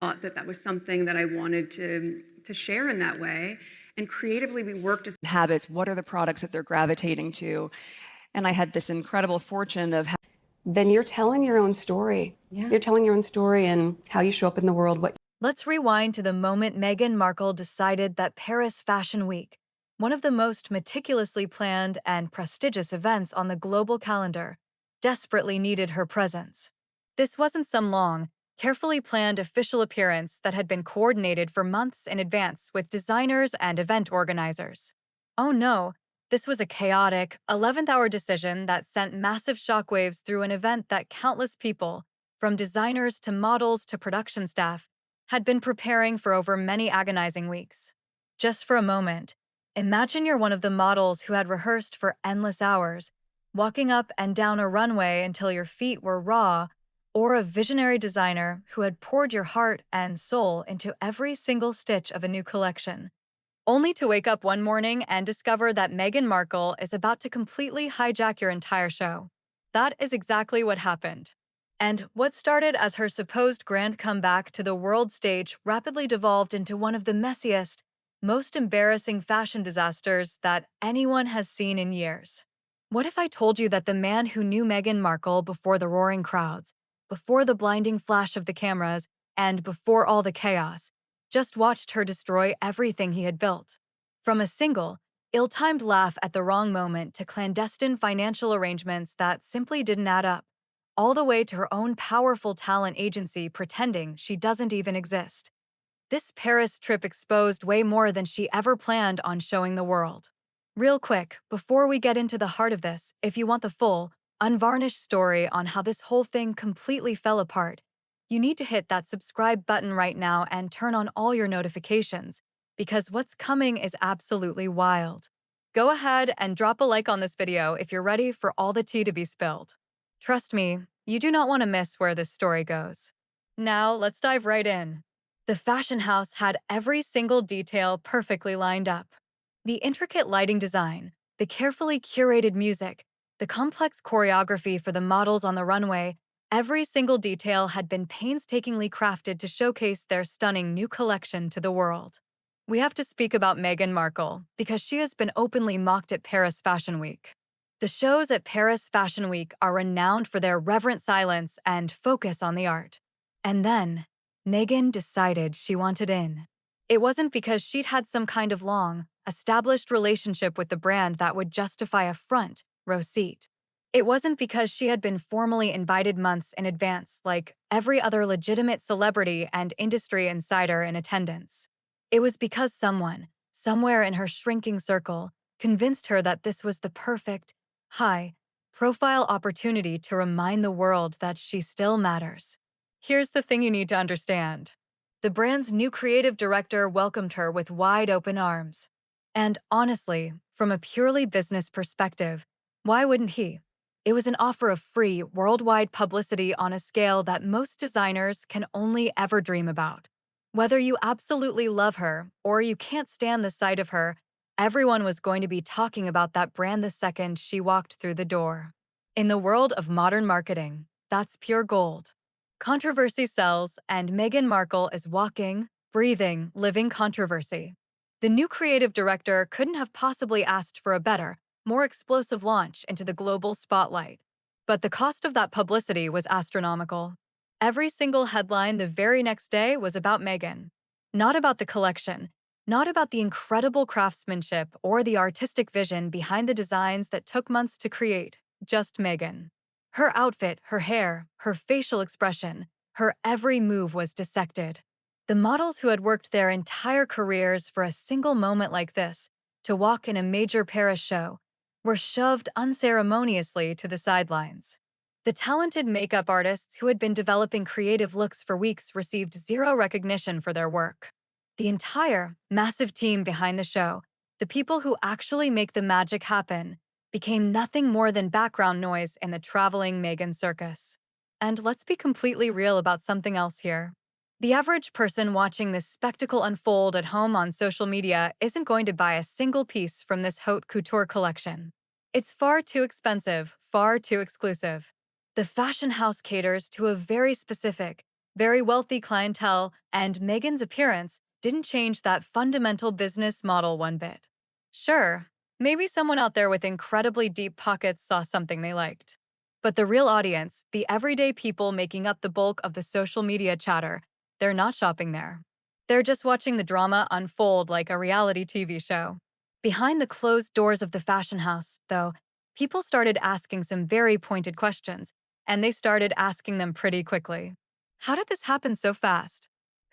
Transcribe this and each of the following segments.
thought that that was something that I wanted to share in that way. And creatively, we worked as habits. What are the products that they're gravitating to? And I had this incredible fortune of then you're telling your own story. Yeah. You're telling your own story and how you show up in the world, what. Let's rewind to the moment Meghan Markle decided that Paris Fashion Week, one of the most meticulously planned and prestigious events on the global calendar, desperately needed her presence. This wasn't some long, carefully planned official appearance that had been coordinated for months in advance with designers and event organizers. Oh no, this was a chaotic, 11th-hour decision that sent massive shockwaves through an event that countless people, from designers to models to production staff, had been preparing for over many agonizing weeks. Just for a moment, imagine you're one of the models who had rehearsed for endless hours, walking up and down a runway until your feet were raw, or a visionary designer who had poured your heart and soul into every single stitch of a new collection, only to wake up one morning and discover that Meghan Markle is about to completely hijack your entire show. That is exactly what happened. And what started as her supposed grand comeback to the world stage rapidly devolved into one of the messiest, most embarrassing fashion disasters that anyone has seen in years. What if I told you that the man who knew Meghan Markle before the roaring crowds, before the blinding flash of the cameras, and before all the chaos, just watched her destroy everything he had built? From a single, ill-timed laugh at the wrong moment to clandestine financial arrangements that simply didn't add up, all the way to her own powerful talent agency pretending she doesn't even exist. This Paris trip exposed way more than she ever planned on showing the world. Real quick, before we get into the heart of this, if you want the full, unvarnished story on how this whole thing completely fell apart, you need to hit that subscribe button right now and turn on all your notifications, because what's coming is absolutely wild. Go ahead and drop a like on this video if you're ready for all the tea to be spilled. Trust me, you do not want to miss where this story goes. Now, let's dive right in. The fashion house had every single detail perfectly lined up. The intricate lighting design, the carefully curated music, the complex choreography for the models on the runway, every single detail had been painstakingly crafted to showcase their stunning new collection to the world. We have to speak about Meghan Markle because she has been openly mocked at Paris Fashion Week. The shows at Paris Fashion Week are renowned for their reverent silence and focus on the art. And then, Meghan decided she wanted in. It wasn't because she'd had some kind of long, established relationship with the brand that would justify a front row seat. It wasn't because she had been formally invited months in advance like every other legitimate celebrity and industry insider in attendance. It was because someone, somewhere in her shrinking circle, convinced her that this was the perfect, high-profile opportunity to remind the world that she still matters. Here's the thing you need to understand. The brand's new creative director welcomed her with wide-open arms. And honestly, from a purely business perspective, why wouldn't he? It was an offer of free, worldwide publicity on a scale that most designers can only ever dream about. Whether you absolutely love her or you can't stand the sight of her, everyone was going to be talking about that brand the second she walked through the door. In the world of modern marketing, that's pure gold. Controversy sells, and Meghan Markle is walking, breathing, living controversy. The new creative director couldn't have possibly asked for a better, more explosive launch into the global spotlight. But the cost of that publicity was astronomical. Every single headline the very next day was about Meghan. Not about the collection, not about the incredible craftsmanship or the artistic vision behind the designs that took months to create, just Meghan. Her outfit, her hair, her facial expression, her every move was dissected. The models who had worked their entire careers for a single moment like this, to walk in a major Paris show, were shoved unceremoniously to the sidelines. The talented makeup artists who had been developing creative looks for weeks received zero recognition for their work. The entire, massive team behind the show, the people who actually make the magic happen, became nothing more than background noise in the traveling Meghan circus. And let's be completely real about something else here. The average person watching this spectacle unfold at home on social media isn't going to buy a single piece from this haute couture collection. It's far too expensive, far too exclusive. The fashion house caters to a very specific, very wealthy clientele, and Meghan's appearance didn't change that fundamental business model one bit. Sure, maybe someone out there with incredibly deep pockets saw something they liked. But the real audience, the everyday people making up the bulk of the social media chatter, they're not shopping there. They're just watching the drama unfold like a reality TV show. Behind the closed doors of the fashion house, though, people started asking some very pointed questions, and they started asking them pretty quickly. How did this happen so fast?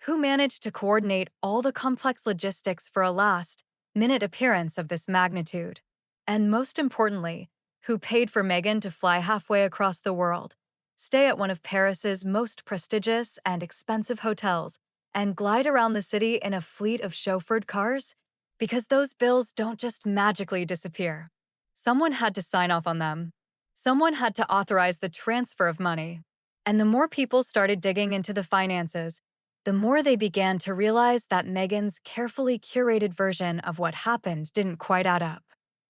Who managed to coordinate all the complex logistics for a last-minute appearance of this magnitude? And most importantly, who paid for Meghan to fly halfway across the world, stay at one of Paris's most prestigious and expensive hotels, and glide around the city in a fleet of chauffeured cars? Because those bills don't just magically disappear. Someone had to sign off on them. Someone had to authorize the transfer of money. And the more people started digging into the finances, the more they began to realize that Meghan's carefully curated version of what happened didn't quite add up.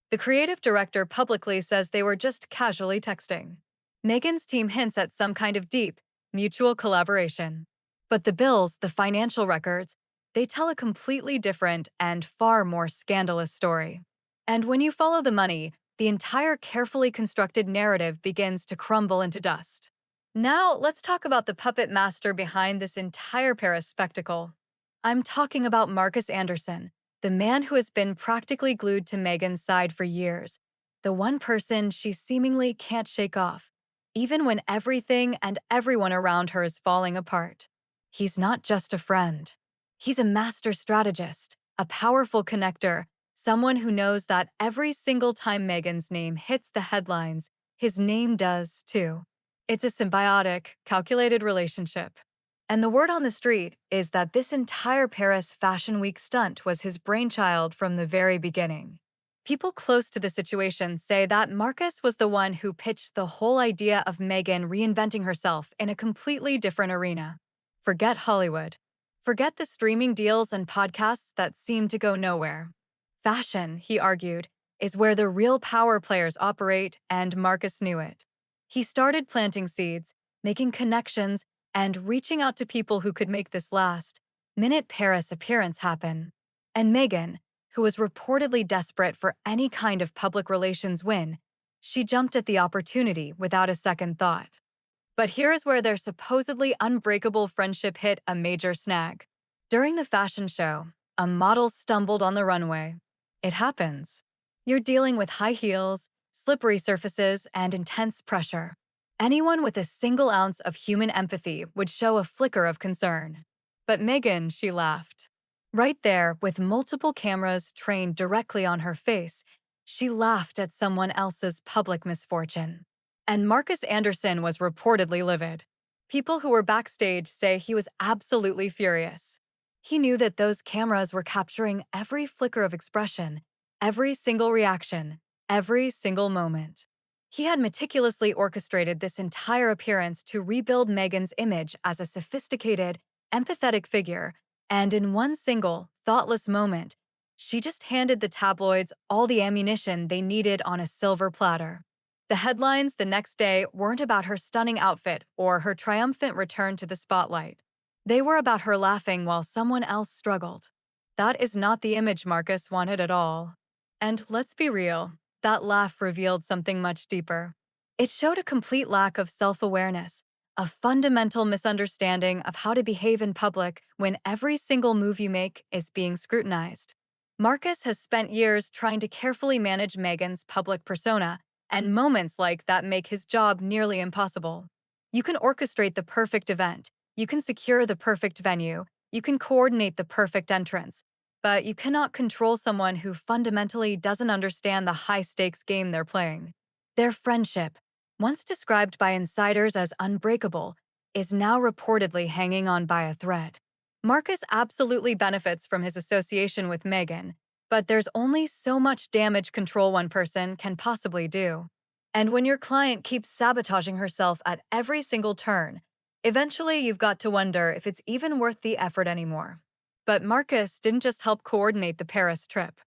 The creative director publicly says they were just casually texting. Meghan's team hints at some kind of deep, mutual collaboration. But the bills, the financial records, they tell a completely different and far more scandalous story. And when you follow the money, the entire carefully constructed narrative begins to crumble into dust. Now, let's talk about the puppet master behind this entire Paris spectacle. I'm talking about Marcus Anderson, the man who has been practically glued to Meghan's side for years, the one person she seemingly can't shake off, even when everything and everyone around her is falling apart. He's not just a friend. He's a master strategist, a powerful connector, someone who knows that every single time Meghan's name hits the headlines, his name does too. It's a symbiotic, calculated relationship. And the word on the street is that this entire Paris Fashion Week stunt was his brainchild from the very beginning. People close to the situation say that Marcus was the one who pitched the whole idea of Meghan reinventing herself in a completely different arena. Forget Hollywood. Forget the streaming deals and podcasts that seem to go nowhere. Fashion, he argued, is where the real power players operate, and Marcus knew it. He started planting seeds, making connections, and reaching out to people who could make this last-minute Paris appearance happen. And Meghan, who was reportedly desperate for any kind of public relations win, she jumped at the opportunity without a second thought. But here is where their supposedly unbreakable friendship hit a major snag. During the fashion show, a model stumbled on the runway. It happens. You're dealing with high heels, slippery surfaces, and intense pressure. Anyone with a single ounce of human empathy would show a flicker of concern. But Meghan, she laughed. Right there, with multiple cameras trained directly on her face, she laughed at someone else's public misfortune. And Marcus Anderson was reportedly livid. People who were backstage say he was absolutely furious. He knew that those cameras were capturing every flicker of expression, every single reaction, every single moment. He had meticulously orchestrated this entire appearance to rebuild Meghan's image as a sophisticated, empathetic figure, and in one single, thoughtless moment, she just handed the tabloids all the ammunition they needed on a silver platter. The headlines the next day weren't about her stunning outfit or her triumphant return to the spotlight. They were about her laughing while someone else struggled. That is not the image Marcus wanted at all. And let's be real, that laugh revealed something much deeper. It showed a complete lack of self-awareness, a fundamental misunderstanding of how to behave in public when every single move you make is being scrutinized. Marcus has spent years trying to carefully manage Meghan's public persona, and moments like that make his job nearly impossible. You can orchestrate the perfect event, you can secure the perfect venue, you can coordinate the perfect entrance, but you cannot control someone who fundamentally doesn't understand the high-stakes game they're playing. Their friendship, once described by insiders as unbreakable, is now reportedly hanging on by a thread. Marcus absolutely benefits from his association with Meghan, but there's only so much damage control one person can possibly do. And when your client keeps sabotaging herself at every single turn, eventually you've got to wonder if it's even worth the effort anymore. But Marcus didn't just help coordinate the Paris trip.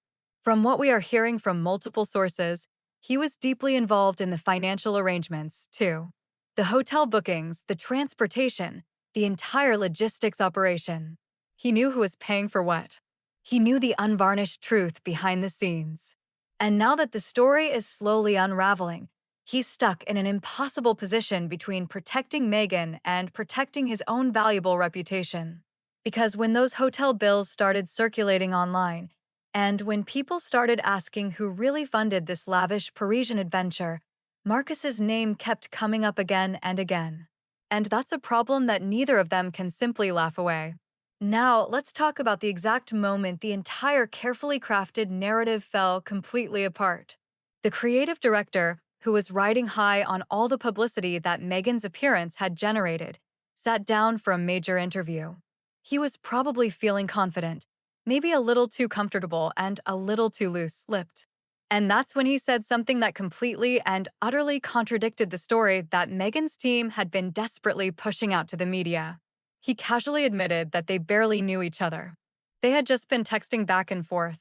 From what we are hearing from multiple sources, he was deeply involved in the financial arrangements, too. The hotel bookings, the transportation, the entire logistics operation. He knew who was paying for what. He knew the unvarnished truth behind the scenes. And now that the story is slowly unraveling, he's stuck in an impossible position between protecting Meghan and protecting his own valuable reputation. Because when those hotel bills started circulating online, and when people started asking who really funded this lavish Parisian adventure, Marcus's name kept coming up again and again. And that's a problem that neither of them can simply laugh away. Now, let's talk about the exact moment the entire carefully crafted narrative fell completely apart. The creative director, who was riding high on all the publicity that Meghan's appearance had generated, sat down for a major interview. He was probably feeling confident, maybe a little too comfortable and a little too loose-lipped. And that's when he said something that completely and utterly contradicted the story that Meghan's team had been desperately pushing out to the media. He casually admitted that they barely knew each other. They had just been texting back and forth.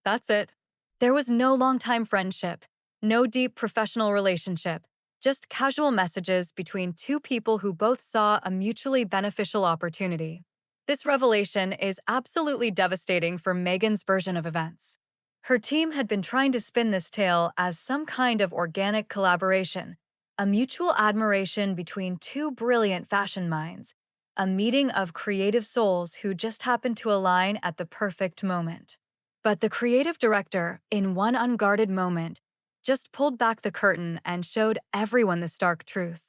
That's it. There was no long-time friendship, no deep professional relationship, just casual messages between two people who both saw a mutually beneficial opportunity. This revelation is absolutely devastating for Meghan's version of events. Her team had been trying to spin this tale as some kind of organic collaboration, a mutual admiration between two brilliant fashion minds, a meeting of creative souls who just happened to align at the perfect moment. But the creative director, in one unguarded moment, just pulled back the curtain and showed everyone the stark truth.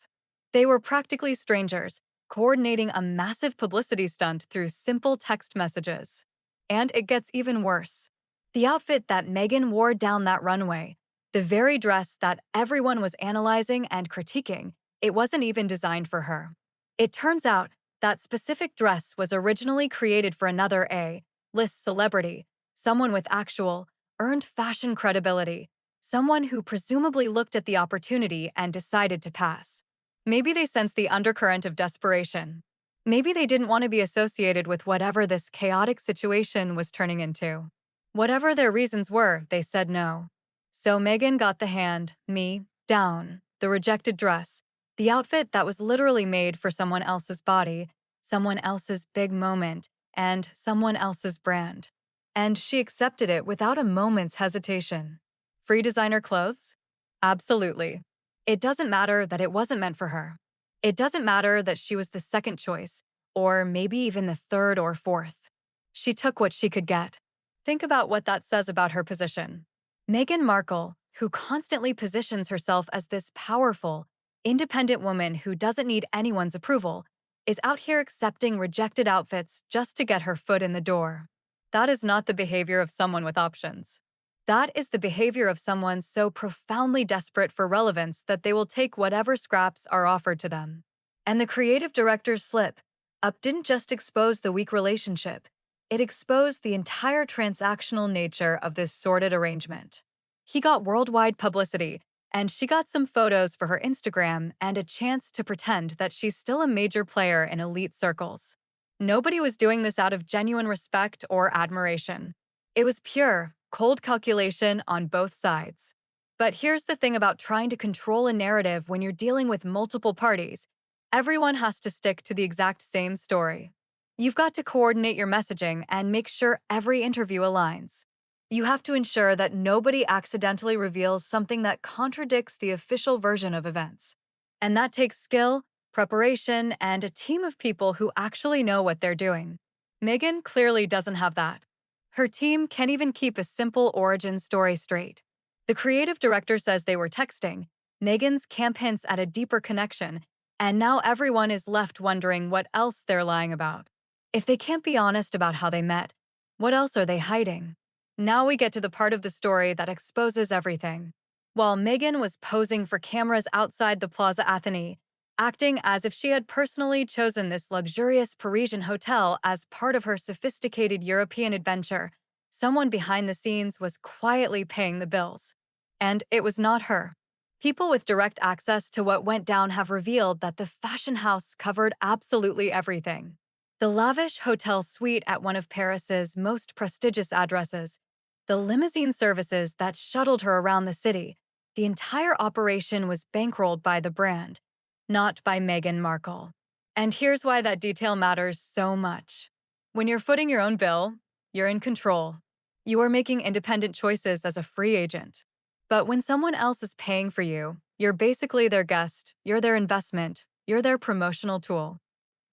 They were practically strangers, coordinating a massive publicity stunt through simple text messages. And it gets even worse. The outfit that Meghan wore down that runway, the very dress that everyone was analyzing and critiquing, it wasn't even designed for her. It turns out that specific dress was originally created for another A-list celebrity, someone with actual, earned fashion credibility, someone who presumably looked at the opportunity and decided to pass. Maybe they sensed the undercurrent of desperation. Maybe they didn't want to be associated with whatever this chaotic situation was turning into. Whatever their reasons were, they said no. So Meghan got the hand-me-down, the rejected dress, the outfit that was literally made for someone else's body, someone else's big moment, and someone else's brand. And she accepted it without a moment's hesitation. Free designer clothes? Absolutely. It doesn't matter that it wasn't meant for her. It doesn't matter that she was the second choice, or maybe even the third or fourth. She took what she could get. Think about what that says about her position. Meghan Markle, who constantly positions herself as this powerful, independent woman who doesn't need anyone's approval, is out here accepting rejected outfits just to get her foot in the door. That is not the behavior of someone with options. That is the behavior of someone so profoundly desperate for relevance that they will take whatever scraps are offered to them. And the creative director's slip-up didn't just expose the weak relationship. It exposed the entire transactional nature of this sordid arrangement. He got worldwide publicity, and she got some photos for her Instagram and a chance to pretend that she's still a major player in elite circles. Nobody was doing this out of genuine respect or admiration. It was pure, cold calculation on both sides. But here's the thing about trying to control a narrative when you're dealing with multiple parties. Everyone has to stick to the exact same story. You've got to coordinate your messaging and make sure every interview aligns. You have to ensure that nobody accidentally reveals something that contradicts the official version of events. And that takes skill, preparation, and a team of people who actually know what they're doing. Meghan clearly doesn't have that. Her team can't even keep a simple origin story straight. The creative director says they were texting. Meghan's camp hints at a deeper connection, and now everyone is left wondering what else they're lying about. If they can't be honest about how they met, what else are they hiding? Now we get to the part of the story that exposes everything. While Meghan was posing for cameras outside the Plaza Athénée, acting as if she had personally chosen this luxurious Parisian hotel as part of her sophisticated European adventure, someone behind the scenes was quietly paying the bills. And it was not her. People with direct access to what went down have revealed that the fashion house covered absolutely everything. The lavish hotel suite at one of Paris's most prestigious addresses, the limousine services that shuttled her around the city, the entire operation was bankrolled by the brand, not by Meghan Markle. And here's why that detail matters so much. When you're footing your own bill, you're in control. You are making independent choices as a free agent. But when someone else is paying for you, you're basically their guest, you're their investment, you're their promotional tool.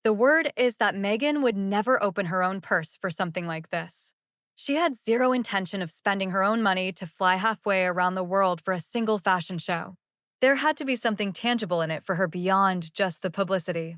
The word is that Meghan would never open her own purse for something like this. She had zero intention of spending her own money to fly halfway around the world for a single fashion show. There had to be something tangible in it for her beyond just the publicity.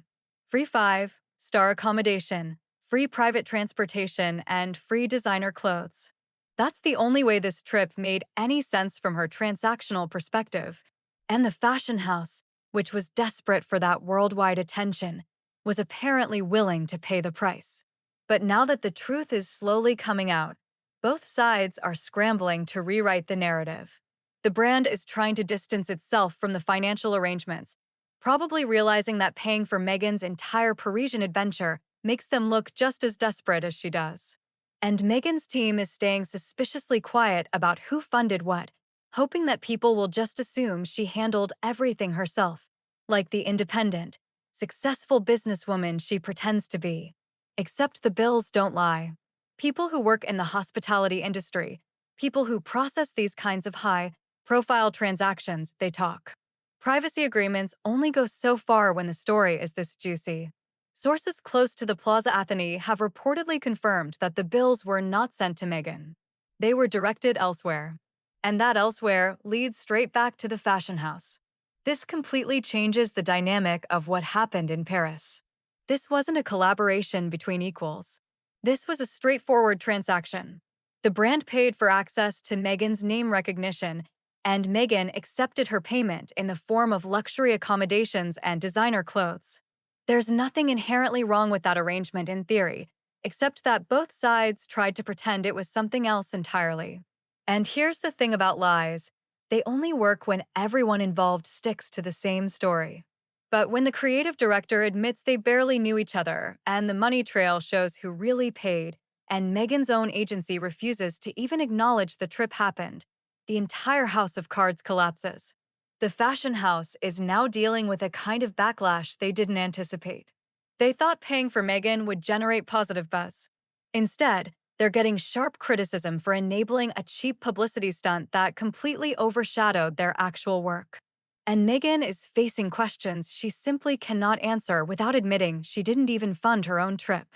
Free five-star accommodation, free private transportation, and free designer clothes. That's the only way this trip made any sense from her transactional perspective. And the fashion house, which was desperate for that worldwide attention, was apparently willing to pay the price. But now that the truth is slowly coming out, both sides are scrambling to rewrite the narrative. The brand is trying to distance itself from the financial arrangements, probably realizing that paying for Meghan's entire Parisian adventure makes them look just as desperate as she does. And Meghan's team is staying suspiciously quiet about who funded what, hoping that people will just assume she handled everything herself, like the independent, successful businesswoman she pretends to be. Except the bills don't lie. People who work in the hospitality industry, people who process these kinds of high-profile transactions, they talk. Privacy agreements only go so far when the story is this juicy. Sources close to the Plaza Athénée have reportedly confirmed that the bills were not sent to Meghan. They were directed elsewhere. And that elsewhere leads straight back to the fashion house. This completely changes the dynamic of what happened in Paris. This wasn't a collaboration between equals. This was a straightforward transaction. The brand paid for access to Meghan's name recognition, and Meghan accepted her payment in the form of luxury accommodations and designer clothes. There's nothing inherently wrong with that arrangement in theory, except that both sides tried to pretend it was something else entirely. And here's the thing about lies. They only work when everyone involved sticks to the same story. But when the creative director admits they barely knew each other, and the money trail shows who really paid, and Meghan's own agency refuses to even acknowledge the trip happened, the entire house of cards collapses. The fashion house is now dealing with a kind of backlash they didn't anticipate. They thought paying for Meghan would generate positive buzz. Instead, they're getting sharp criticism for enabling a cheap publicity stunt that completely overshadowed their actual work. And Meghan is facing questions she simply cannot answer without admitting she didn't even fund her own trip.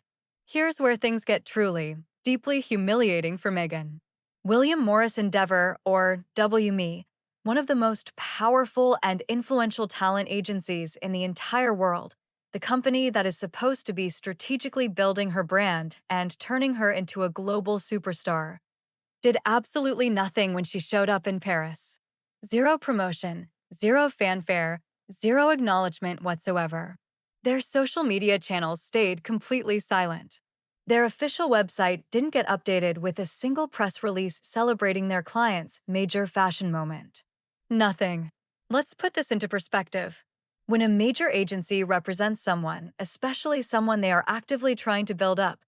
Here's where things get truly, deeply humiliating for Meghan. William Morris Endeavor, or WME, one of the most powerful and influential talent agencies in the entire world, the company that is supposed to be strategically building her brand and turning her into a global superstar, did absolutely nothing when she showed up in Paris. Zero promotion, zero fanfare, zero acknowledgement whatsoever. Their social media channels stayed completely silent. Their official website didn't get updated with a single press release celebrating their client's major fashion moment. Nothing. Let's put this into perspective. When a major agency represents someone, especially someone they are actively trying to build up,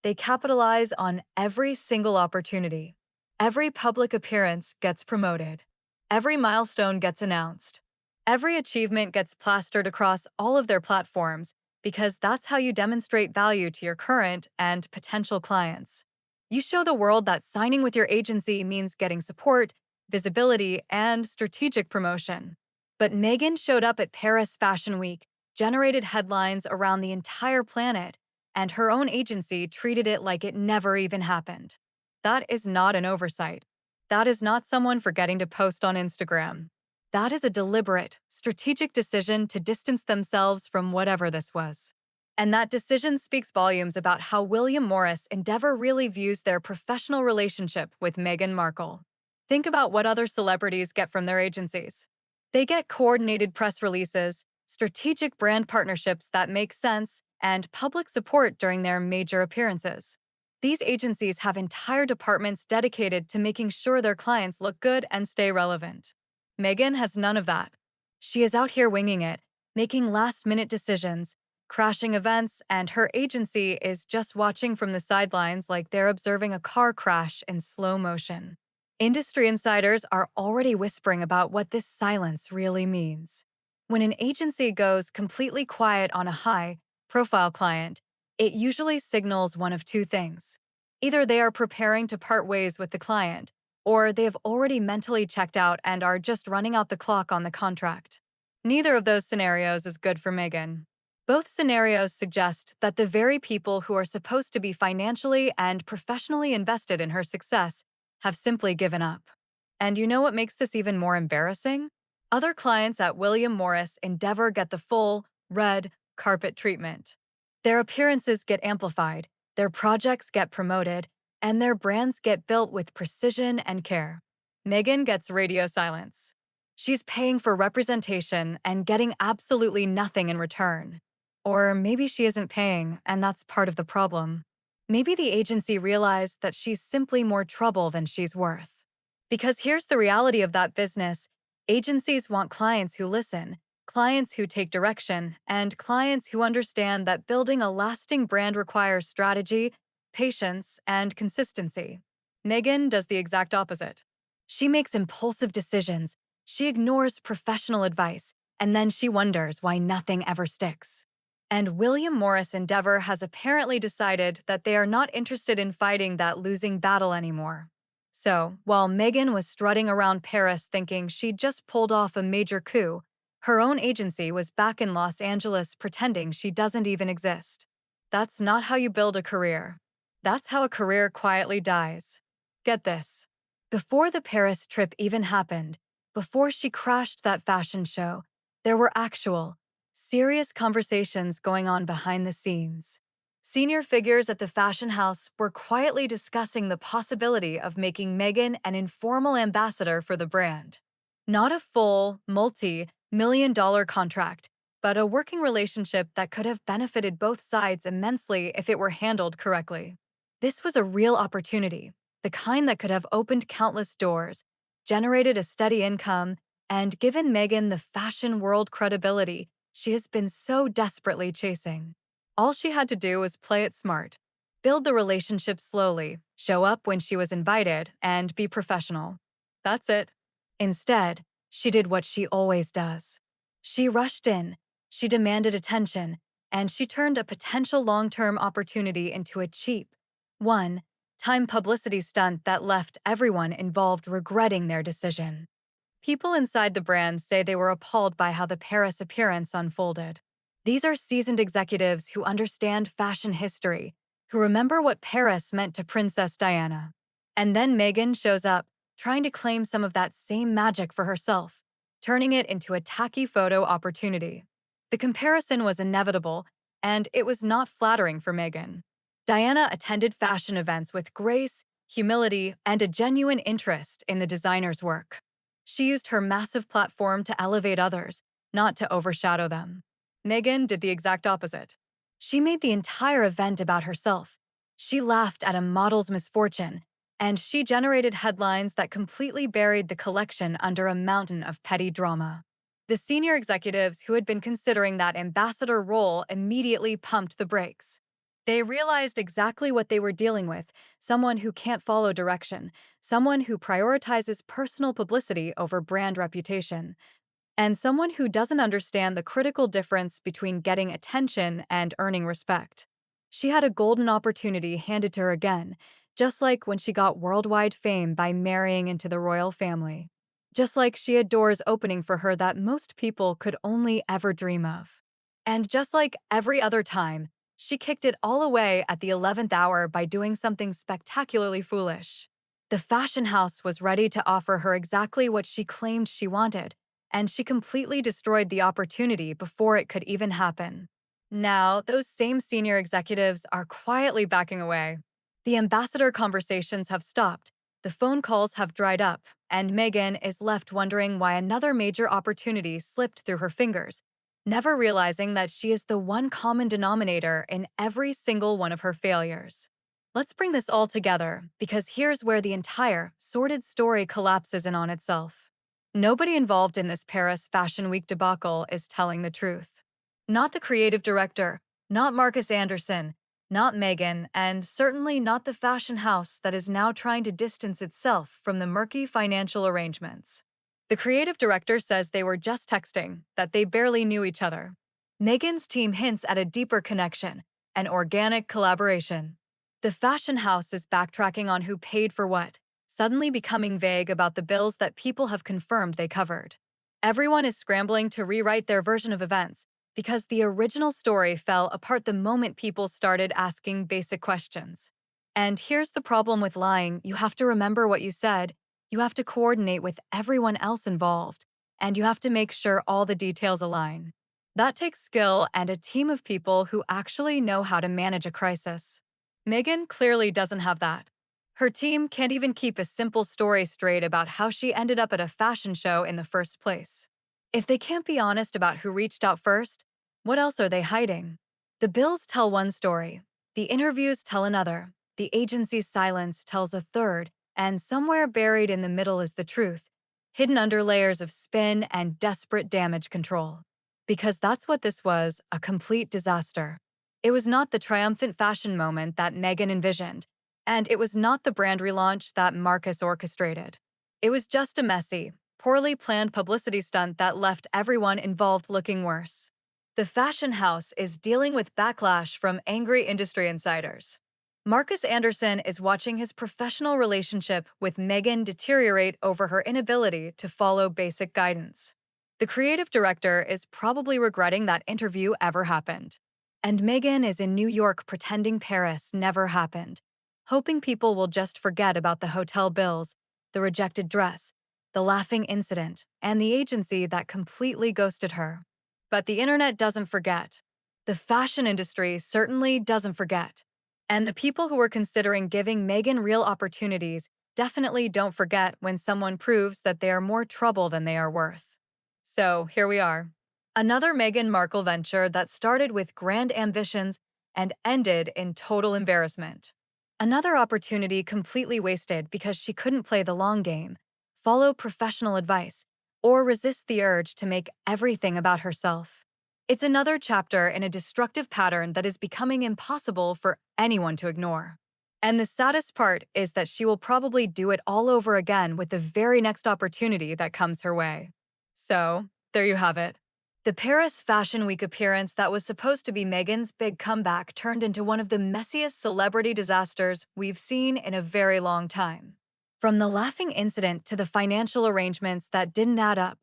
they capitalize on every single opportunity. Every public appearance gets promoted. Every milestone gets announced. Every achievement gets plastered across all of their platforms because that's how you demonstrate value to your current and potential clients. You show the world that signing with your agency means getting support, visibility, and strategic promotion. But Meghan showed up at Paris Fashion Week, generated headlines around the entire planet, and her own agency treated it like it never even happened. That is not an oversight. That is not someone forgetting to post on Instagram. That is a deliberate, strategic decision to distance themselves from whatever this was. And that decision speaks volumes about how William Morris Endeavor really views their professional relationship with Meghan Markle. Think about what other celebrities get from their agencies. They get coordinated press releases, strategic brand partnerships that make sense, and public support during their major appearances. These agencies have entire departments dedicated to making sure their clients look good and stay relevant. Meghan has none of that. She is out here winging it, making last-minute decisions, crashing events, and her agency is just watching from the sidelines like they're observing a car crash in slow motion. Industry insiders are already whispering about what this silence really means. When an agency goes completely quiet on a high, profile client, it usually signals one of two things. Either they are preparing to part ways with the client, or they have already mentally checked out and are just running out the clock on the contract. Neither of those scenarios is good for Meghan. Both scenarios suggest that the very people who are supposed to be financially and professionally invested in her success have simply given up. And you know what makes this even more embarrassing? Other clients at William Morris Endeavor get the full, red carpet treatment. Their appearances get amplified, their projects get promoted, and their brands get built with precision and care. Meghan gets radio silence. She's paying for representation and getting absolutely nothing in return. Or maybe she isn't paying, and that's part of the problem. Maybe the agency realized that she's simply more trouble than she's worth. Because here's the reality of that business: agencies want clients who listen, clients who take direction, and clients who understand that building a lasting brand requires strategy, patience, and consistency. Meghan does the exact opposite. She makes impulsive decisions, she ignores professional advice, and then she wonders why nothing ever sticks. And William Morris Endeavor has apparently decided that they are not interested in fighting that losing battle anymore. So, while Meghan was strutting around Paris thinking she'd just pulled off a major coup, her own agency was back in Los Angeles pretending she doesn't even exist. That's not how you build a career. That's how a career quietly dies. Get this. Before the Paris trip even happened, before she crashed that fashion show, there were actual, serious conversations going on behind the scenes. Senior figures at the fashion house were quietly discussing the possibility of making Meghan an informal ambassador for the brand. Not a full, multi-million-dollar contract, but a working relationship that could have benefited both sides immensely if it were handled correctly. This was a real opportunity, the kind that could have opened countless doors, generated a steady income, and given Meghan the fashion world credibility she has been so desperately chasing. All she had to do was play it smart, build the relationship slowly, show up when she was invited, and be professional. That's it. Instead, she did what she always does. She rushed in, she demanded attention, and she turned a potential long-term opportunity into a cheap, one-time publicity stunt that left everyone involved regretting their decision. People inside the brand say they were appalled by how the Paris appearance unfolded. These are seasoned executives who understand fashion history, who remember what Paris meant to Princess Diana. And then Meghan shows up, trying to claim some of that same magic for herself, turning it into a tacky photo opportunity. The comparison was inevitable, and it was not flattering for Meghan. Diana attended fashion events with grace, humility, and a genuine interest in the designer's work. She used her massive platform to elevate others, not to overshadow them. Meghan did the exact opposite. She made the entire event about herself. She laughed at a model's misfortune, and she generated headlines that completely buried the collection under a mountain of petty drama. The senior executives who had been considering that ambassador role immediately pumped the brakes. They realized exactly what they were dealing with: someone who can't follow direction, someone who prioritizes personal publicity over brand reputation, and someone who doesn't understand the critical difference between getting attention and earning respect. She had a golden opportunity handed to her again, just like when she got worldwide fame by marrying into the royal family. Just like she had doors opening for her that most people could only ever dream of. And just like every other time, she kicked it all away at the 11th hour by doing something spectacularly foolish. The fashion house was ready to offer her exactly what she claimed she wanted, and she completely destroyed the opportunity before it could even happen. Now, those same senior executives are quietly backing away. The ambassador conversations have stopped, the phone calls have dried up, and Meghan is left wondering why another major opportunity slipped through her fingers, never realizing that she is the one common denominator in every single one of her failures. Let's bring this all together, because here's where the entire sordid story collapses in on itself. Nobody involved in this Paris Fashion Week debacle is telling the truth. Not the creative director, not Marcus Anderson, not Meghan, and certainly not the fashion house that is now trying to distance itself from the murky financial arrangements. The creative director says they were just texting, that they barely knew each other. Meghan's team hints at a deeper connection, an organic collaboration. The fashion house is backtracking on who paid for what, suddenly becoming vague about the bills that people have confirmed they covered. Everyone is scrambling to rewrite their version of events because the original story fell apart the moment people started asking basic questions. And here's the problem with lying: you have to remember what you said, you have to coordinate with everyone else involved, and you have to make sure all the details align. That takes skill and a team of people who actually know how to manage a crisis. Meghan clearly doesn't have that. Her team can't even keep a simple story straight about how she ended up at a fashion show in the first place. If they can't be honest about who reached out first, what else are they hiding? The bills tell one story, the interviews tell another, the agency's silence tells a third, and somewhere buried in the middle is the truth, hidden under layers of spin and desperate damage control. Because that's what this was, a complete disaster. It was not the triumphant fashion moment that Meghan envisioned, and it was not the brand relaunch that Marcus orchestrated. It was just a messy, poorly planned publicity stunt that left everyone involved looking worse. The fashion house is dealing with backlash from angry industry insiders. Marcus Anderson is watching his professional relationship with Meghan deteriorate over her inability to follow basic guidance. The creative director is probably regretting that interview ever happened. And Meghan is in New York pretending Paris never happened, hoping people will just forget about the hotel bills, the rejected dress, the laughing incident, and the agency that completely ghosted her. But the internet doesn't forget. The fashion industry certainly doesn't forget. And the people who are considering giving Meghan real opportunities definitely don't forget when someone proves that they are more trouble than they are worth. So here we are. Another Meghan Markle venture that started with grand ambitions and ended in total embarrassment. Another opportunity completely wasted because she couldn't play the long game, follow professional advice, or resist the urge to make everything about herself. It's another chapter in a destructive pattern that is becoming impossible for anyone to ignore. And the saddest part is that she will probably do it all over again with the very next opportunity that comes her way. So, there you have it. The Paris Fashion Week appearance that was supposed to be Meghan's big comeback turned into one of the messiest celebrity disasters we've seen in a very long time. From the laughing incident to the financial arrangements that didn't add up,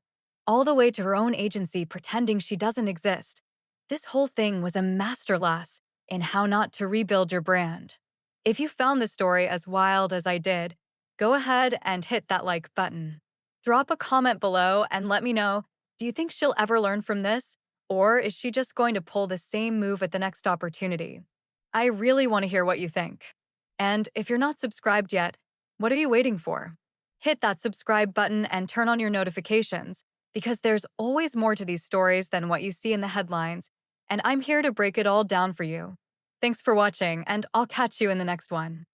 all the way to her own agency pretending she doesn't exist, this whole thing was a masterclass in how not to rebuild your brand. If you found the story as wild as I did, go ahead and hit that like button. Drop a comment below and let me know, do you think she'll ever learn from this? Or is she just going to pull the same move at the next opportunity? I really want to hear what you think. And if you're not subscribed yet, what are you waiting for? Hit that subscribe button and turn on your notifications, because there's always more to these stories than what you see in the headlines, and I'm here to break it all down for you. Thanks for watching, and I'll catch you in the next one.